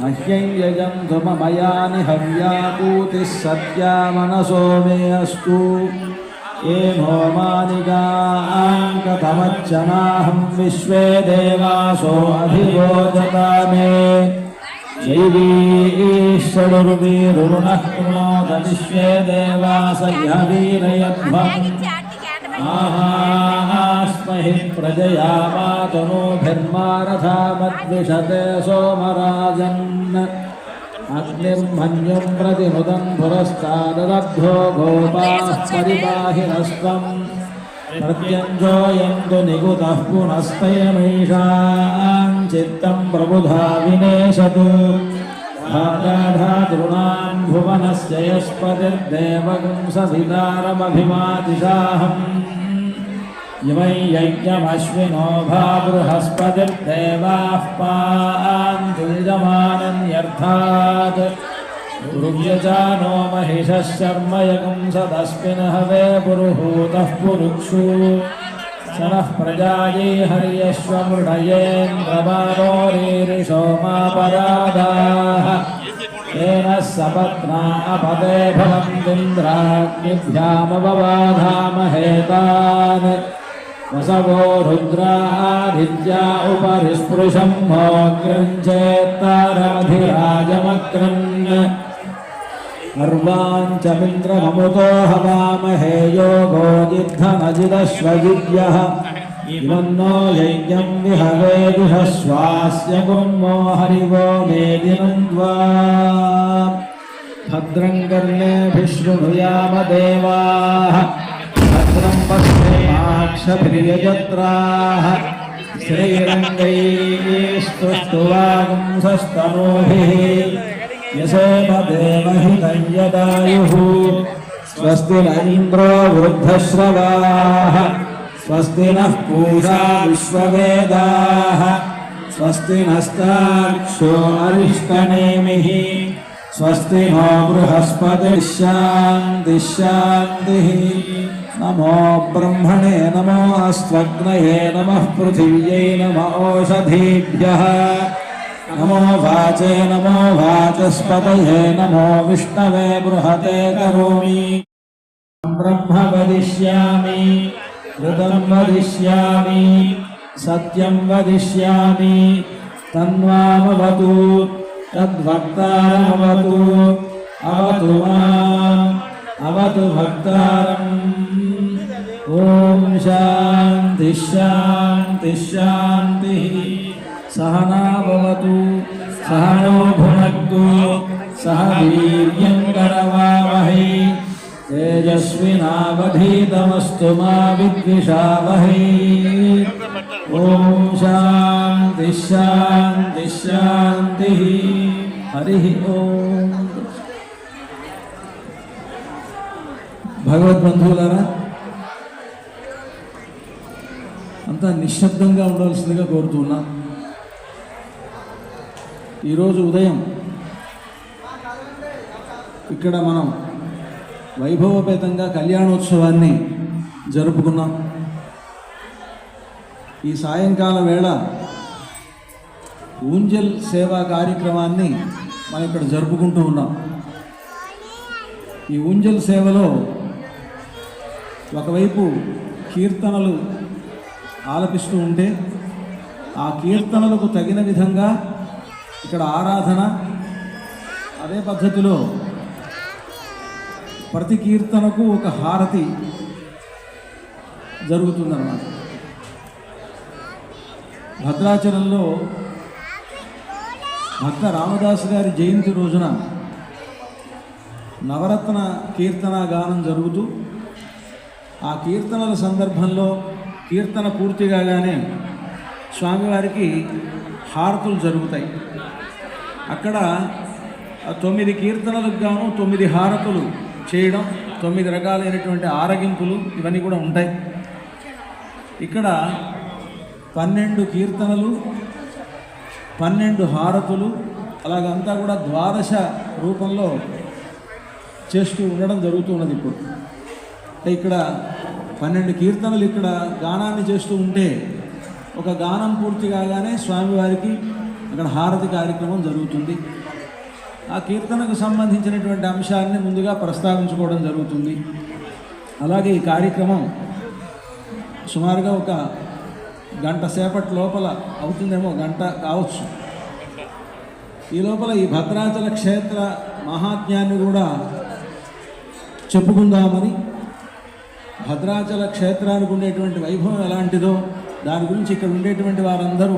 मह्यं यजन्तु ममयानि हव्यापूतिः सत्या मनसो मे अस्तु येनो मानिगां कथमच्चनाहं विश्वे देवासो अधिरोचता मे जैवीश्वरुर्वीरुणः कृणोत विश्वे देवास यः वीरयध्वम् आहास्महि प्रजया मातनोभिर्मारथा मद्विषते सोमराजन् अग्निर्मन्युं प्रतिनुदं पुरस्ताददब्धो गोपाः परिपाहिनस्त्वं प्रत्यञ्जोऽयन्तु निकुतः पुनस्तयमीषां चित्तं प्रबुधा विनेशतु धातॄणां भुवनस्य यस्पतिर्देवगुं सवितारमभिमातिशाहम् इमै यज्ञमश्विनो भा बृहस्पतिर्देवाः पान्तु यजमानन्यर्थात् गुरुव्यजानो महिषः शर्मयगुं सदस्मिन् हवे पुरुहूतः पुरुक्षु सनः प्रजायै हर्यश्वमृढयेन्द्रमानोरीरिषोमापरादाः येन सपत्ना अपदे भवन्तीन्द्राग्निभ्यामवबाधामहेतान् वसवो रुद्रादित्या उपरि स्पृशं मोऽग्रञ्चेत्तारमधिराजमक्रन् अर्वाञ्चमिन्द्रममुतो हवामहे योगो जिद्धनजिदश्वजिद्यः इमन्नो यज्ञं विहवे जुषस्वास्य गुम्मो हरिवो मेदिनन्द्वा भद्रं कर्णेभिः शृणुयाम देवाः भद्रं पश्येमाक्षभिर्यजत्राः श्रीरङ्गैस्तुष्टुवागुंसस्तनूभिः यशेम देवहितं यदायुः स्वस्ति न इन्द्रो वृद्धश्रवाः स्वस्ति नः पूषा विश्ववेदाः स्वस्ति नस्ताक्षो अरिष्टनेमिः स्वस्ति नो बृहस्पतिः शान्तिः शान्तिः नमो ब्रह्मणे नमो अस्त्वग्नये नमः पृथिव्यै नमो ओषधीभ्यः नमो वाचे नमो वाचस्पतये नमो विष्णवे बृहते करोमि ब्रह्म वदिष्यामि ऋतं वदिष्यामि सत्यं वदिष्यामि तन्वामवतु तद्भक्तारमवतु अवतु माम् अवतु भक्तारम् ॐ शान्तिः शान्तिः शान्तिः सहना भवतु सहनो भुनक्तु सह वीर्यं करवावहै तेजस्विनावधीतमस्तु मा विद्विषावहै ॐ शान्तिः शान्तिः शान्तिः हरिः ॐ భగవద్బంధువులారా అంతా నిశ్శబ్దంగా ఉండవలసిందిగా కోరుతున్నా. ఈరోజు ఉదయం ఇక్కడ మనం వైభవపేతంగా కళ్యాణోత్సవాన్ని జరుపుకున్నాం. ఈ సాయంకాల వేళ ఊంజల్ సేవా కార్యక్రమాన్ని మనం ఇక్కడ జరుపుకుంటూ ఉన్నాం. ఈ ఊంజల్ సేవలో ఒకవైపు కీర్తనలు ఆలపిస్తూ ఉంటే ఆ కీర్తనలకు తగిన విధంగా ఇక్కడ ఆరాధన, అదే పద్ధతిలో ప్రతి కీర్తనకు ఒక హారతి జరుగుతుందన్నమాట. భద్రాచలంలో భక్త రామదాసు గారి జయంతి రోజున నవరత్న కీర్తన గానం జరుగుతూ ఆ కీర్తనల సందర్భంలో కీర్తన పూర్తి కాగానే స్వామివారికి హారతులు జరుగుతాయి. అక్కడ 9 కీర్తనలకు గాను 9 హారతులు చేయడం, 9 రకాలైనటువంటి ఆరగింపులు ఇవన్నీ కూడా ఉంటాయి. ఇక్కడ 12 కీర్తనలు, 12 హారతులు అలాగంతా కూడా ద్వాదశ రూపంలో చేస్తూ ఉండడం జరుగుతున్నది. ఇప్పుడు ఇక్కడ 12 కీర్తనలు ఇక్కడ గానాన్ని చేస్తూ ఉంటే ఒక గానం పూర్తి కాగానే స్వామివారికి అక్కడ హారతి కార్యక్రమం జరుగుతుంది. ఆ కీర్తనకు సంబంధించినటువంటి అంశాన్ని ముందుగా ప్రస్తావించుకోవడం జరుగుతుంది. అలాగే ఈ కార్యక్రమం సుమారుగా ఒక గంట సేపటి లోపల అవుతుందేమో, గంట కావచ్చు. ఈ లోపల ఈ భద్రాచల క్షేత్ర మహాత్మ్యాన్ని కూడా చెప్పుకుందామని, భద్రాచల క్షేత్రానికి ఉండేటువంటి వైభవం ఎలాంటిదో దాని గురించి ఇక్కడ ఉండేటువంటి వారందరూ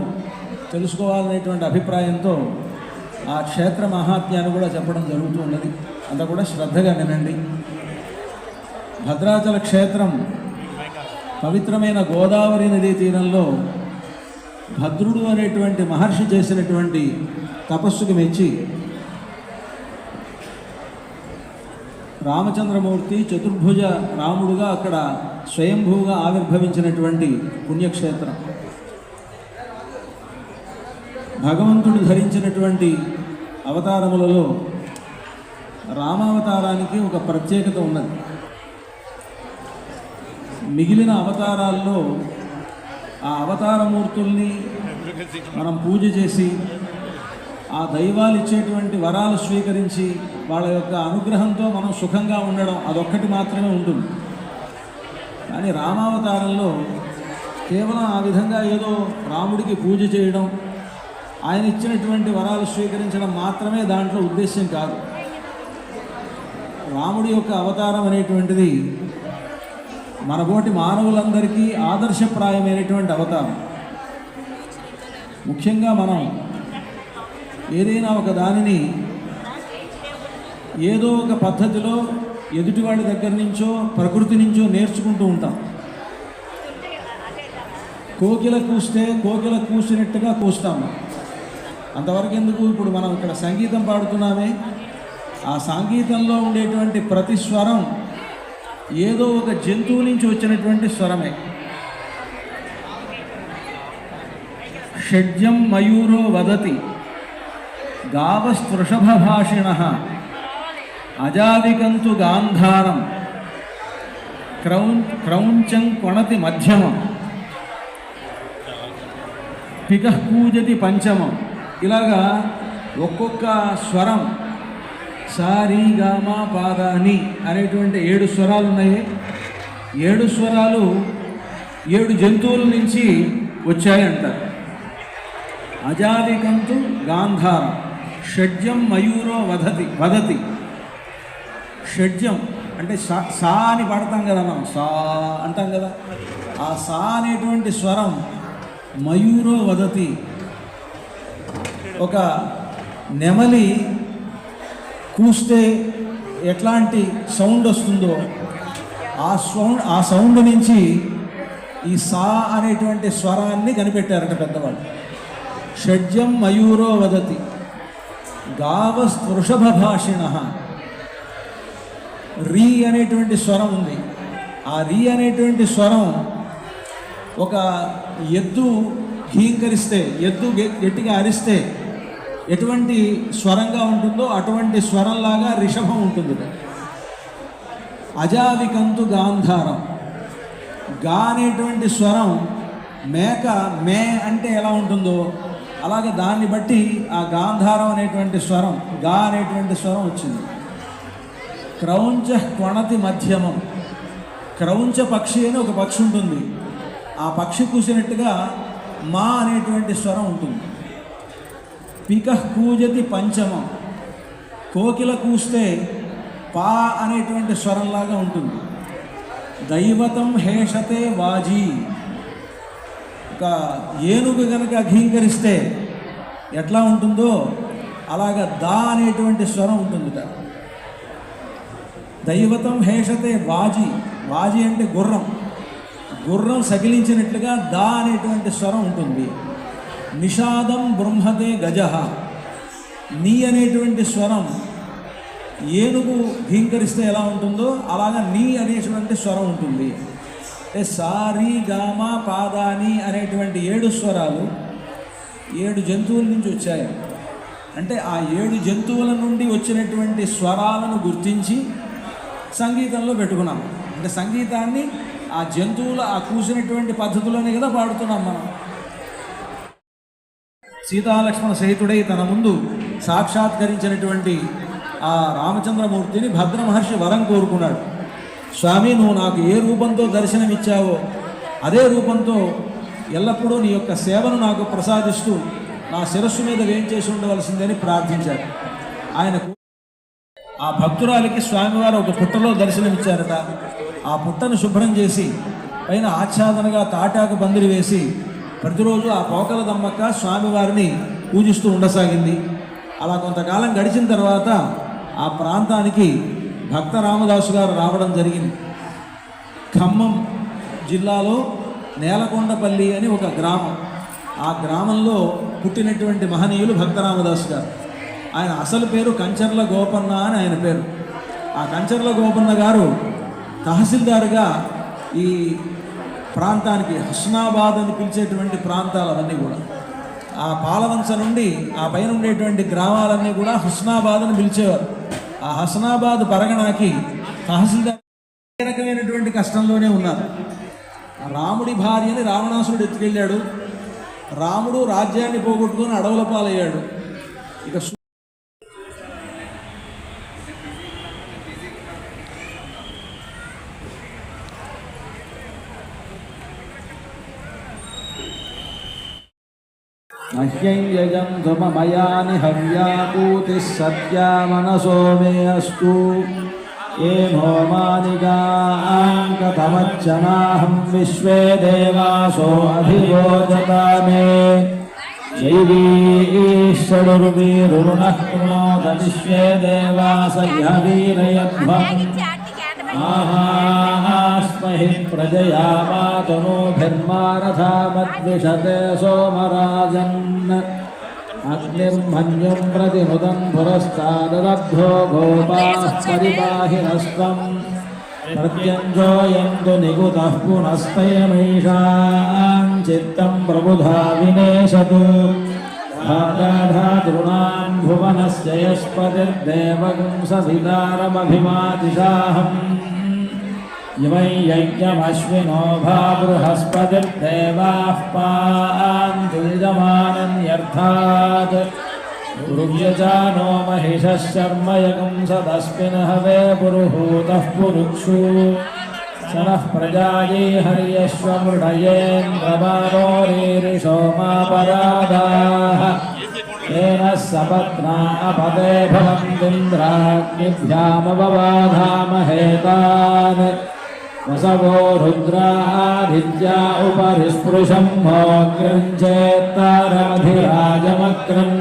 తెలుసుకోవాలనేటువంటి అభిప్రాయంతో ఆ క్షేత్ర మహాత్మ్యాన్ని కూడా చెప్పడం జరుగుతూ ఉన్నది. అంతా కూడా శ్రద్ధగా వినండి. భద్రాచల క్షేత్రం పవిత్రమైన గోదావరి నదీ తీరంలో భద్రుడు అనేటువంటి మహర్షి చేసినటువంటి తపస్సుకు మెచ్చి రామచంద్రమూర్తి చతుర్భుజ రాముడుగా అక్కడ స్వయంభూగా ఆవిర్భవించినటువంటి పుణ్యక్షేత్రం. భగవంతుడు ధరించినటువంటి అవతారములలో రామావతారానికి ఒక ప్రత్యేకత ఉన్నది. మిగిలిన అవతారాల్లో ఆ అవతారమూర్తుల్ని మనం పూజ చేసి ఆ దైవాలు ఇచ్చేటువంటి వరాలు స్వీకరించి వాళ్ళ యొక్క అనుగ్రహంతో మనం సుఖంగా ఉండడం అదొక్కటి మాత్రమే ఉంటుంది. కానీ రామావతారంలో కేవలం ఆ విధంగా ఏదో రాముడికి పూజ చేయడం, ఆయన ఇచ్చినటువంటి వరాలు స్వీకరించడం మాత్రమే దాంట్లో ఉద్దేశ్యం కాదు. రాముడి యొక్క అవతారం అనేటువంటిది మనబోటి మానవులందరికీ ఆదర్శప్రాయమైనటువంటి అవతారం. ముఖ్యంగా మనం ఏదైనా ఒక దానిని ఏదో ఒక పద్ధతిలో ఎదుటివాడి దగ్గర నుంచో ప్రకృతి నుంచో నేర్చుకుంటూ ఉంటాం. కోకిల కూస్తే కోకిల కూసినట్టుగా కూస్తాము. అంతవరకు ఎందుకు? ఇప్పుడు మనం ఇక్కడ సంగీతం పాడుతున్నామే, ఆ సంగీతంలో ఉండేటువంటి ప్రతి స్వరం ఏదో ఒక జంతువు నుంచి వచ్చినటువంటి స్వరమే. షడ్జం మయూరో వదతి గావస్పృషభభాషిణ అజాదికంతు గాంధారం క్రౌంచం కొణతి మధ్యమం పికః కూజతి పంచమం. ఇలాగా ఒక్కొక్క స్వరం సారీ గామా పాదాని అనేటువంటి 7 స్వరాలు ఉన్నాయి. 7 స్వరాలు 7 జంతువుల నుంచి వచ్చాయంటారు. అజాదికంతు గాంధారం, షడ్జం మయూరో వదతి. షడ్జం అంటే సా అని పడతాం కదా, మనం సా అంటాం కదా. ఆ సా అనేటువంటి స్వరం మయూరో వదతి. ఒక నెమలి కూస్తే ఎట్లాంటి సౌండ్ వస్తుందో ఆ సౌండ్ నుంచి ఈ సా అనేటువంటి స్వరాన్ని కనిపెట్టారట పెద్దవాళ్ళు. షడ్జం మయూరో వదతి గావస్పృషభభాషిణ. రీ అనేటువంటి స్వరం ఉంది. ఆ రీ అనేటువంటి స్వరం ఒక ఎద్దు ఘీంకరిస్తే, ఎద్దు గట్టిగా అరిస్తే ఎటువంటి స్వరంగా ఉంటుందో అటువంటి స్వరంలాగా రిషభం ఉంటుంది. అజావికంతు గాంధారం. గా అనేటువంటి స్వరం మేక మే అంటే ఎలా ఉంటుందో అలాగే దాన్ని బట్టి ఆ గాంధారం అనేటువంటి స్వరం, గా అనేటువంటి స్వరం వచ్చింది. క్రౌంచ కొణతి మధ్యమం. క్రౌంచ పక్షి అని ఒక పక్షి ఉంటుంది. ఆ పక్షి కూసినట్టుగా మా అనేటువంటి స్వరం ఉంటుంది. పికః కూజతి పంచమం. కోకిల కూస్తే పా అనేటువంటి స్వరంలాగా ఉంటుంది. దైవతం హేషతే వాజీ. ఒక ఏనుగు కనుక ఘీంకరిస్తే ఎట్లా ఉంటుందో అలాగ దా అనేటువంటి స్వరం ఉంటుందిట. దైవతం హేషతే వాజీ. వాజీ అంటే గుర్రం. గుర్రం సకిలించినట్లుగా దా అనేటువంటి స్వరం ఉంటుంది. నిషాదం బ్రహ్మతే గజః. నీ అనేటువంటి స్వరం ఏనుగు ఘీంకరిస్తే ఎలా ఉంటుందో అలాగా నీ అనేటువంటి స్వరం ఉంటుంది. అంటే సారీ గామా పాదాని అనేటువంటి 7 స్వరాలు 7 జంతువుల నుంచి వచ్చాయి. అంటే ఆ 7 జంతువుల నుండి వచ్చినటువంటి స్వరాలను గుర్తించి సంగీతంలో పెట్టుకున్నాం. అంటే సంగీతాన్ని ఆ జంతువుల ఆ కూసినటువంటి పద్ధతిలోనే కదా పాడుతున్నాం మనం. సీతాలక్ష్మణ సహితుడై తన ముందు సాక్షాత్కరించినటువంటి ఆ రామచంద్రమూర్తిని భద్ర మహర్షి వరం కోరుకున్నాడు. స్వామి, నువ్వు నాకు ఏ రూపంతో దర్శనమిచ్చావో అదే రూపంతో ఎల్లప్పుడూ నీ యొక్క సేవను నాకు ప్రసాదిస్తూ నా శిరస్సు మీద వేయించేసి ఉండవలసిందని ప్రార్థించారు. ఆయనకు ఆ భక్తురాలికి స్వామివారు ఒక పుట్టలో దర్శనమిచ్చారట. ఆ పుట్టను శుభ్రం చేసి పైన ఆచ్ఛాదనగా తాటాకు పందిరి వేసి ప్రతిరోజు ఆ పోకల దమ్మక్క స్వామివారిని పూజిస్తూ ఉండసాగింది. అలా కొంతకాలం గడిచిన తర్వాత ఆ ప్రాంతానికి భక్త రామదాసు గారు రావడం జరిగింది. ఖమ్మం జిల్లాలో నేలకొండపల్లి అని ఒక గ్రామం. ఆ గ్రామంలో పుట్టినటువంటి మహనీయులు భక్త రామదాసు గారు. ఆయన అసలు పేరు కంచర్ల గోపన్న అని ఆయన పేరు. ఆ కంచర్ల గోపన్న గారు తహసీల్దారుగా ఈ ప్రాంతానికి హస్నాబాద్ అని పిలిచేటువంటి ప్రాంతాలు అవన్నీ కూడా ఆ పాలవంచ నుండి ఆ పైన ఉండేటువంటి గ్రామాలన్నీ కూడా హస్నాబాద్ అని పిలిచేవారు. ఆ హస్నాబాద్ పరగణాకి తహసీల్దార్ ఏ రకమైనటువంటి కష్టంలోనే ఉన్నారు. రాముడి భార్యని రావణాసురుడు ఎత్తుకెళ్ళాడు. రాముడు రాజ్యాన్ని పోగొట్టుకుని అడవుల పాలయ్యాడు. ఇక మహ్యం యజం ధుమమయాని హవ్యాకూతి సత్యా మనసో మే అస్తు ఏనో మానిగాంకతమచ్చనాహం విశ్వే దేవాసో అధిరోజతా మే జైవీశ్వరుర్వీరుణః కృణోత విశ్వే దేవాస యః వీరయధ్వం ఆహాస్మహి ప్రజయా మాతనూభిర్మారథామద్విషతే సోమరాజన్ అగ్నిర్మన్యుం ప్రతినుదం పురస్తాదదగ్ధో గోపాః పరిపాహినస్త్వం ప్రత్యంజోయంతు నిగుతః పునస్తయమీషాం చిత్తం ప్రబుధా వినేశతు ధాతృణాం భువనస్య యస్పతిర్దేవగుం సవితారమభిమాతిషాహం ఇవై యజ్ఞమశ్వినో భా బృహస్పతిర్దేవాః పాन्तు యజమానన్యర్థాత్ రువ్యజానో మహిషः శర్మయగం సదస్మిన్ హవే పురుహూతః పురుక్షు సనః ప్రజాయే హర్యశ్వమృడయేంద్రమానోరీరిషో మాపరాదాః తేన సపత్నా అపదే భవంతింద్రాగ్నిభ్యామవవాధామహేతాన్ వసవో రుద్రాదిత్యా ఉపరి స్పృశం మోగ్రంచేత్తారమధిరాజమక్రన్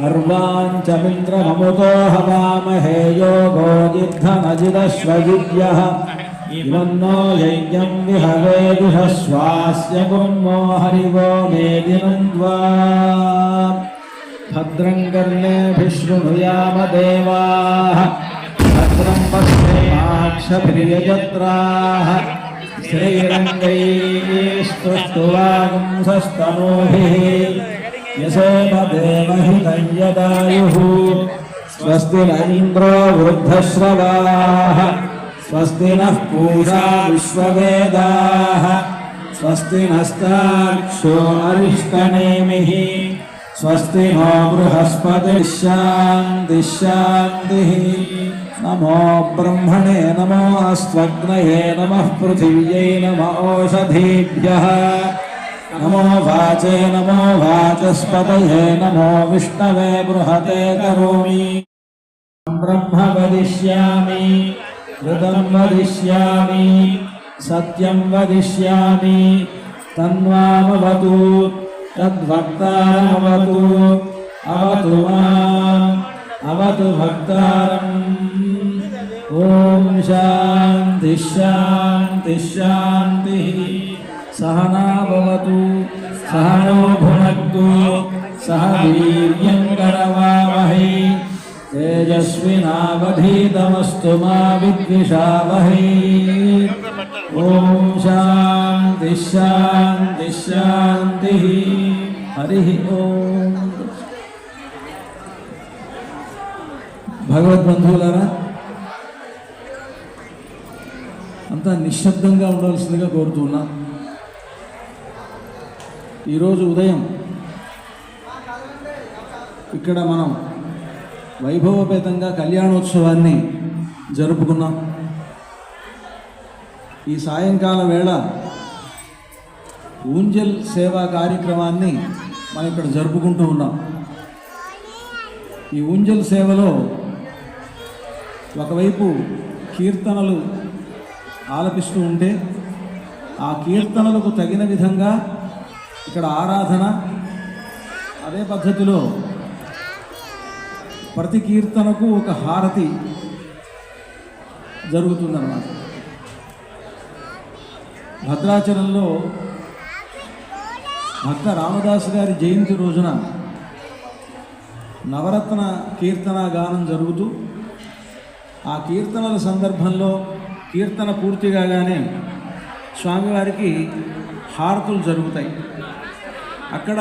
అర్వాంచమింద్రమముతో హవామహే యోగోజిద్ధనజిదశ్వజిద్యః ఇవన్నో యజ్ఞం విహవే విహస్వాస్య గుర్మో హరివో మేదినం ద్వా భద్రం కర్ణేభిः శృణుయామ దేవాః భద్రం పశ్యేమాక్షభిర్యజత్రాః శ్రీరంగైస్తువాగుంసస్తనూభిः యశోమ దేవహితం యదాయుః స్వస్తి న ఇంద్రో వృద్ధశ్రవాః స్వస్తి నః పూషా విశ్వవేదాః స్వస్తి నస్తాక్షో అరిష్టనేమిః స్వస్తి నో బృహస్పతి శాంతి శాంతి నమో బ్రహ్మణే నమో అస్త్వగ్నయే నమః పృథివ్యై నమో ఓషధీభ్యః నమో వాచే నమో వాచస్పతయే నమో విష్ణవే బృహతే కరోమి బ్రహ్మ వదిష్యామి ఋతం వదిష్యామి సత్యం వదిష్యామి తన్వామవతు తద్భక్తారమవతు అవతు మాం అవతు భక్తారం ఓం శాంతి శాంతి శాంతి సహనా భవతు సహనో భునక్తు సహ వీర్యం కరవావహై తేజస్వినావధీతమస్తు మా విద్విషావహై ఓం శాంతి శాంతి శాంతి హరి ఓం. భగవద్బంధువులారా, అంతా నిశ్శబ్దంగా ఉండవలసిందిగా కోరుతున్నా. ఈరోజు ఉదయం ఇక్కడ మనం వైభవపేతంగా కళ్యాణోత్సవాన్ని జరుపుకున్నాం. ఈ సాయంకాల వేళ ఊంజల్ సేవా కార్యక్రమాన్ని మనం ఇక్కడ జరుపుకుంటూ ఉన్నాం. ఈ ఊంజల్ సేవలో ఒకవైపు కీర్తనలు ఆలపిస్తూ ఉంటే ఆ కీర్తనలకు తగిన విధంగా ఇక్కడ ఆరాధన, అదే పద్ధతిలో ప్రతి కీర్తనకు ఒక హారతి జరుగుతుందన్నమాట. భద్రాచలంలో భక్త రామదాసు గారి జయంతి రోజున నవరత్న కీర్తన గానం జరుగుతూ ఆ కీర్తనల సందర్భంలో కీర్తన పూర్తి కాగానే స్వామివారికి హారతులు జరుగుతాయి. అక్కడ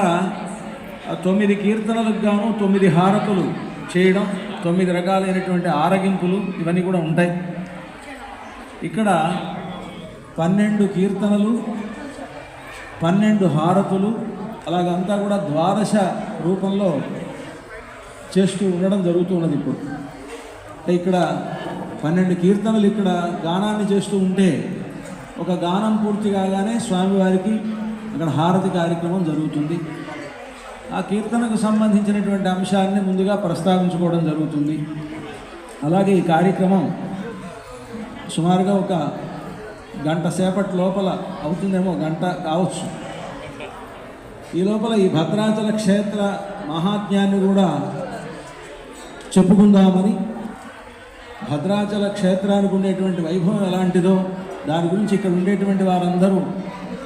9 కీర్తనలకు గాను 9 హారతులు చేయడం, 9 రకాలైనటువంటి ఆరగింపులు ఇవన్నీ కూడా ఉంటాయి. ఇక్కడ 12 కీర్తనలు, 12 హారతులు, అలాగంతా కూడా ద్వాదశ రూపంలో చేస్తూ ఉండడం జరుగుతూ ఉన్నది. ఇప్పుడు అంటే ఇక్కడ 12 కీర్తనలు ఇక్కడ గానాన్ని చేస్తూ ఉంటే ఒక గానం పూర్తి కాగానే స్వామివారికి అక్కడ హారతి కార్యక్రమం జరుగుతుంది. ఆ కీర్తనకు సంబంధించినటువంటి అంశాన్ని ముందుగా ప్రస్తావించుకోవడం జరుగుతుంది. అలాగే ఈ కార్యక్రమం సుమారుగా ఒక గంట సేపటి లోపల అవుతుందేమో, గంట కావచ్చు. ఈ లోపల ఈ భద్రాచల క్షేత్ర మహాత్మ్యాన్ని కూడా చెప్పుకుందామని, భద్రాచల క్షేత్రానికి ఉండేటువంటి వైభవం ఎలాంటిదో దాని గురించి ఇక్కడ ఉండేటువంటి వారందరూ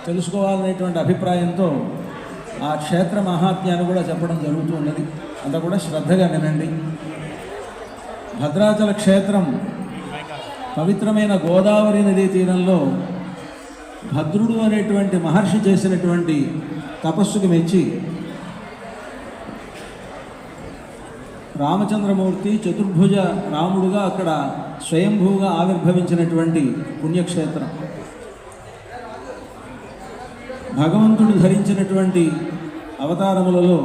తెలుసుకోవాలనేటువంటి అభిప్రాయంతో ఆ క్షేత్ర మహాత్మ్యాన్ని కూడా చెప్పడం జరుగుతూ ఉన్నది. అంతా కూడా శ్రద్ధగా వినండి. భద్రాచల క్షేత్రం పవిత్రమైన గోదావరి నదీ తీరంలో భద్రుడు అనేటువంటి మహర్షి చేసినటువంటి తపస్సుకు మెచ్చి రామచంద్రమూర్తి చతుర్భుజ రాముడుగా అక్కడ స్వయంభూగా ఆవిర్భవించినటువంటి పుణ్యక్షేత్రం. భగవంతుడు ధరించినటువంటి అవతారములలో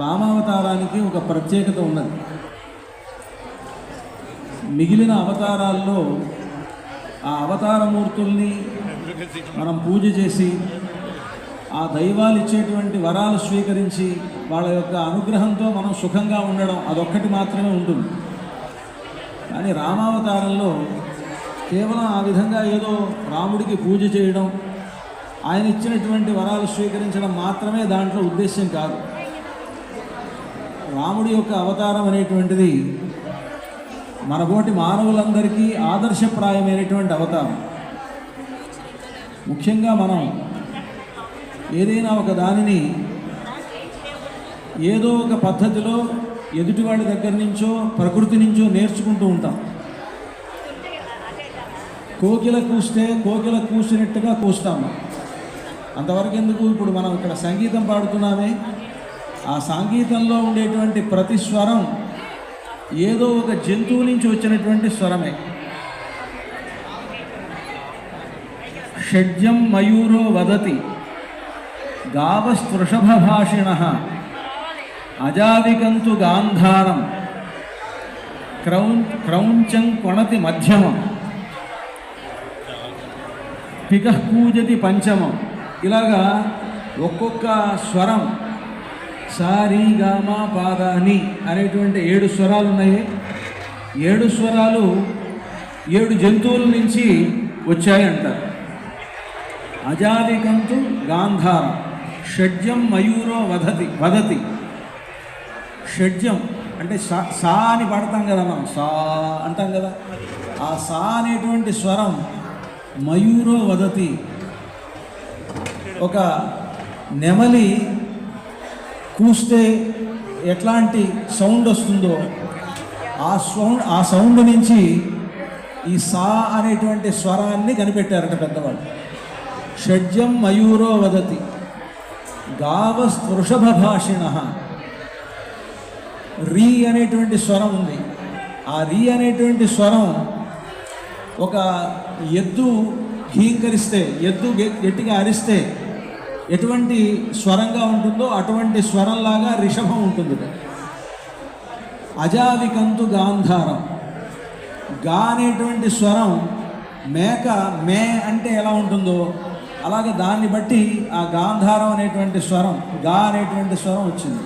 రామావతారానికి ఒక ప్రత్యేకత ఉన్నది. మిగిలిన అవతారాల్లో ఆ అవతారమూర్తుల్ని మనం పూజ చేసి ఆ దైవాలు ఇచ్చేటువంటి వరాలు స్వీకరించి వాళ్ళ యొక్క అనుగ్రహంతో మనం సుఖంగా ఉండడం అదొక్కటి మాత్రమే ఉంటుంది. కానీ రామావతారంలో కేవలం ఆ విధంగా ఏదో రాముడికి పూజ చేయడం, ఆయన ఇచ్చినటువంటి వరాలు స్వీకరించడం మాత్రమే దాంట్లో ఉద్దేశ్యం కాదు. రాముడి యొక్క అవతారం అనేటువంటిది మనబోటి మానవులందరికీ ఆదర్శప్రాయమైనటువంటి అవతారం. ముఖ్యంగా మనం ఏదైనా ఒక దానిని ఏదో ఒక పద్ధతిలో ఎదుటివాడి దగ్గర నుంచో ప్రకృతి నుంచో నేర్చుకుంటూ ఉంటాం. కోకిల కూస్తే కోకిల కూసినట్టుగా కూస్తాము. అంతవరకు ఎందుకు? ఇప్పుడు మనం ఇక్కడ సంగీతం పాడుతున్నామే, ఆ సంగీతంలో ఉండేటువంటి ప్రతి స్వరం ఏదో ఒక జంతువు నుంచి వచ్చినటువంటి స్వరమే. షడ్జం మయూరో వదతి గావస్పృషభాషిణః అజావికంతు గాంధారం క్రౌంచం కొణతి మధ్యమం పికః కూజతి పంచమం. ఇలాగా ఒక్కొక్క స్వరం సారీ గామా పాదాని అనేటువంటి 7 స్వరాలు ఉన్నాయి. 7 స్వరాలు 7 జంతువుల నుంచి వచ్చాయంటారు. అజావికంతు గాంధారం షడ్జం మయూరో వదతి. షడ్జం అంటే సా అని పడతాం కదా, మనం సా అంటాం కదా. ఆ సా అనేటువంటి స్వరం మయూరో వదతి. ఒక నెమలి కూస్తే ఎట్లాంటి సౌండ్ వస్తుందో ఆ సౌండ్ నుంచి ఈ సా అనేటువంటి స్వరాన్ని కనిపెట్టారట పెద్దవాళ్ళు. షడ్జం మయూరో వదతి గావస్పృషభాషిణః. రీ అనేటువంటి స్వరం ఉంది. ఆ రీ అనేటువంటి స్వరం ఒక ఎద్దు హీంకరిస్తే, ఎద్దు గట్టిగా అరిస్తే ఎటువంటి స్వరంగా ఉంటుందో అటువంటి స్వరంలాగా రిషభం ఉంటుంది. అజావికంతు గాంధారం, గా అనేటువంటి స్వరం మేక మే అంటే ఎలా ఉంటుందో అలాగే దాన్ని బట్టి ఆ గాంధారం అనేటువంటి స్వరం, గా అనేటువంటి స్వరం వచ్చింది.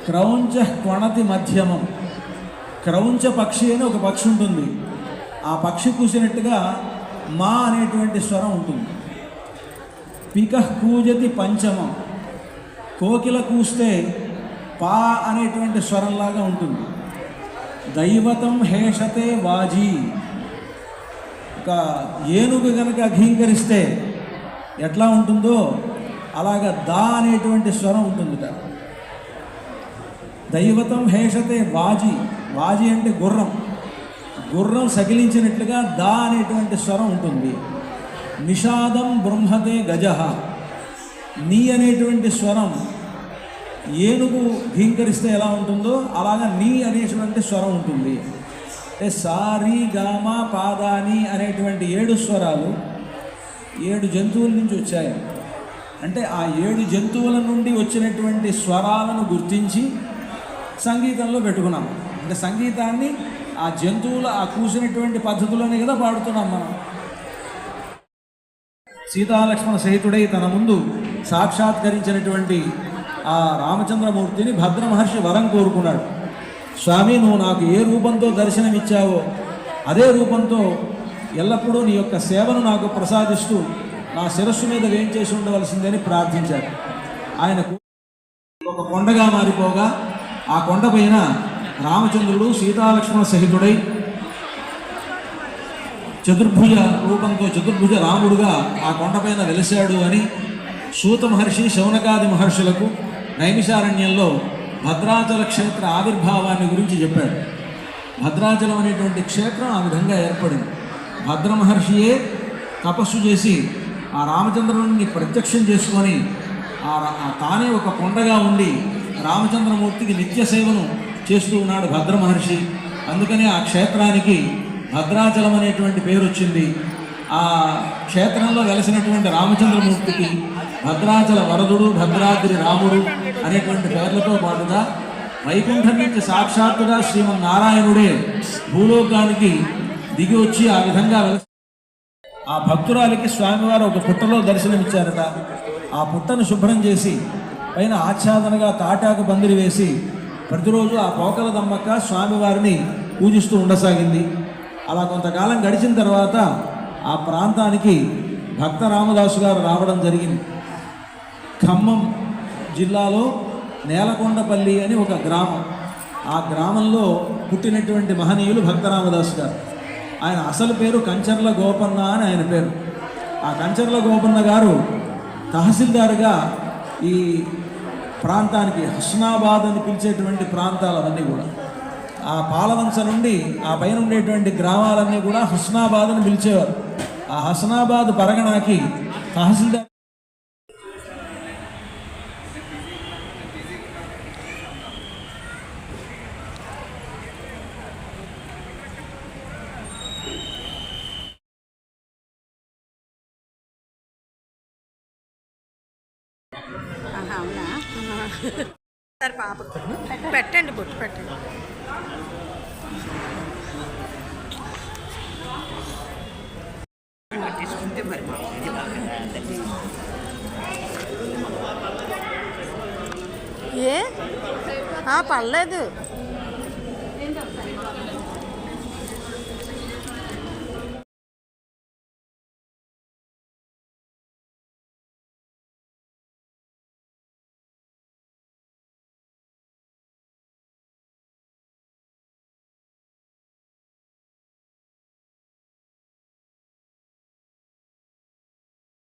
క్రౌంచ క్వణతి మధ్యమం, క్రౌంచ పక్షి అని ఒక పక్షి ఉంటుంది, ఆ పక్షి కూసినట్టుగా మా అనేటువంటి స్వరం ఉంటుంది. పిక కూజతి పంచమం, కోకిల కూస్తే పా అనేటువంటి స్వరంలాగా ఉంటుంది. దైవతం హేషతే వాజీ, ఒక ఏనుగు గనక ఘీంకరిస్తే ఎట్లా ఉంటుందో అలాగా దా అనేటువంటి స్వరం ఉంటుందిట. దైవతం హేషతే వాజీ, వాజీ అంటే గుర్రం, గుర్రం సకిలించినట్లుగా దా అనేటువంటి స్వరం ఉంటుంది. నిషాదం బృంహతే గజః, నీ అనేటువంటి స్వరం ఏనుగు ఘీంకరిస్తే ఎలా ఉంటుందో అలాగా నీ అనేటువంటి స్వరం ఉంటుంది. అంటే సారీ గామ పాదాని అనేటువంటి 7 స్వరాలు 7 జంతువుల నుంచి వచ్చాయి. అంటే ఆ 7 జంతువుల నుండి వచ్చినటువంటి స్వరాలను గుర్తించి సంగీతంలో పెట్టుకున్నాం. అంటే సంగీతాన్ని ఆ జంతువులు ఆ కూసినటువంటి పద్ధతులని కదా పాడుతున్నాం మనం. సీతాలక్ష్మణ సహితుడై తన ముందు సాక్షాత్కరించినటువంటి ఆ రామచంద్రమూర్తిని భద్ర మహర్షి వరం కోరుకున్నాడు. స్వామి, నువ్వు నాకు ఏ రూపంతో దర్శనమిచ్చావో అదే రూపంతో ఎల్లప్పుడూ నీ యొక్క సేవను నాకు ప్రసాదిస్తూ నా శిరస్సు మీద వేయించేసి ఉండవలసిందని ప్రార్థించాడు. ఆయనకు ఒక కొండగా మారిపోగా ఆ కొండపైన రామచంద్రుడు సీతాలక్ష్మణ సహితుడై చతుర్భుజ రూపంతో చతుర్భుజ రాముడుగా ఆ కొండపైన వెలిశాడు అని సూత మహర్షి శౌనకాది మహర్షులకు నైమిషారణ్యంలో భద్రాచల క్షేత్ర ఆవిర్భావాన్ని గురించి చెప్పాడు. భద్రాచలం అనేటువంటి క్షేత్రం ఆ విధంగా ఏర్పడింది. భద్ర మహర్షియే తపస్సు చేసి ఆ రామచంద్రుని ప్రత్యక్షం చేసుకొని తానే ఒక కొండగా ఉండి రామచంద్రమూర్తికి నిత్య సేవను చేస్తూ ఉన్నాడు భద్ర మహర్షి. అందుకనే ఆ క్షేత్రానికి భద్రాచలం అనేటువంటి పేరు వచ్చింది. ఆ క్షేత్రంలో వెలసినటువంటి రామచంద్రమూర్తికి భద్రాచల వరదుడు, భద్రాద్రి రాముడు అనేటువంటి పేర్లతో పాటుగా వైకుంఠం నుంచి సాక్షాత్తుగా శ్రీమన్నారాయణుడే భూలోకానికి దిగి వచ్చి ఆ విధంగా ఆ భక్తురాలికి స్వామివారు ఒక పుట్టలో దర్శనమిచ్చారట. ఆ పుట్టను శుభ్రం చేసి పైన ఆచ్ఛాదనగా తాటాకు పందిరి వేసి ప్రతిరోజు ఆ పోకల దమ్మక్క స్వామివారిని పూజిస్తూ ఉండసాగింది. అలా కొంతకాలం గడిచిన తర్వాత ఆ ప్రాంతానికి భక్త రామదాసు గారు రావడం జరిగింది. ఖమ్మం జిల్లాలో నేలకొండపల్లి అని ఒక గ్రామం, ఆ గ్రామంలో పుట్టినటువంటి మహనీయులు భక్త రామదాసు గారు. ఆయన అసలు పేరు కంచర్ల గోపన్న అని ఆయన పేరు. ఆ కంచర్ల గోపన్న గారు తహసీల్దారుగా ఈ ప్రాంతానికి హస్నాబాద్ అని పిలిచేటువంటి ప్రాంతాలన్నీ కూడా ఆ పాలవంచ నుండి ఆ పైన ఉండేటువంటి గ్రామాలన్నీ కూడా హస్నాబాద్ అని పిలిచేవారు. ఆ హస్నాబాద్ పరగణాకి తహసీల్దార్ అవునా సరే పాప పెట్టండి, బొట్టు పెట్టండి. తీసుకుంటే మరి ఏ పర్లేదు.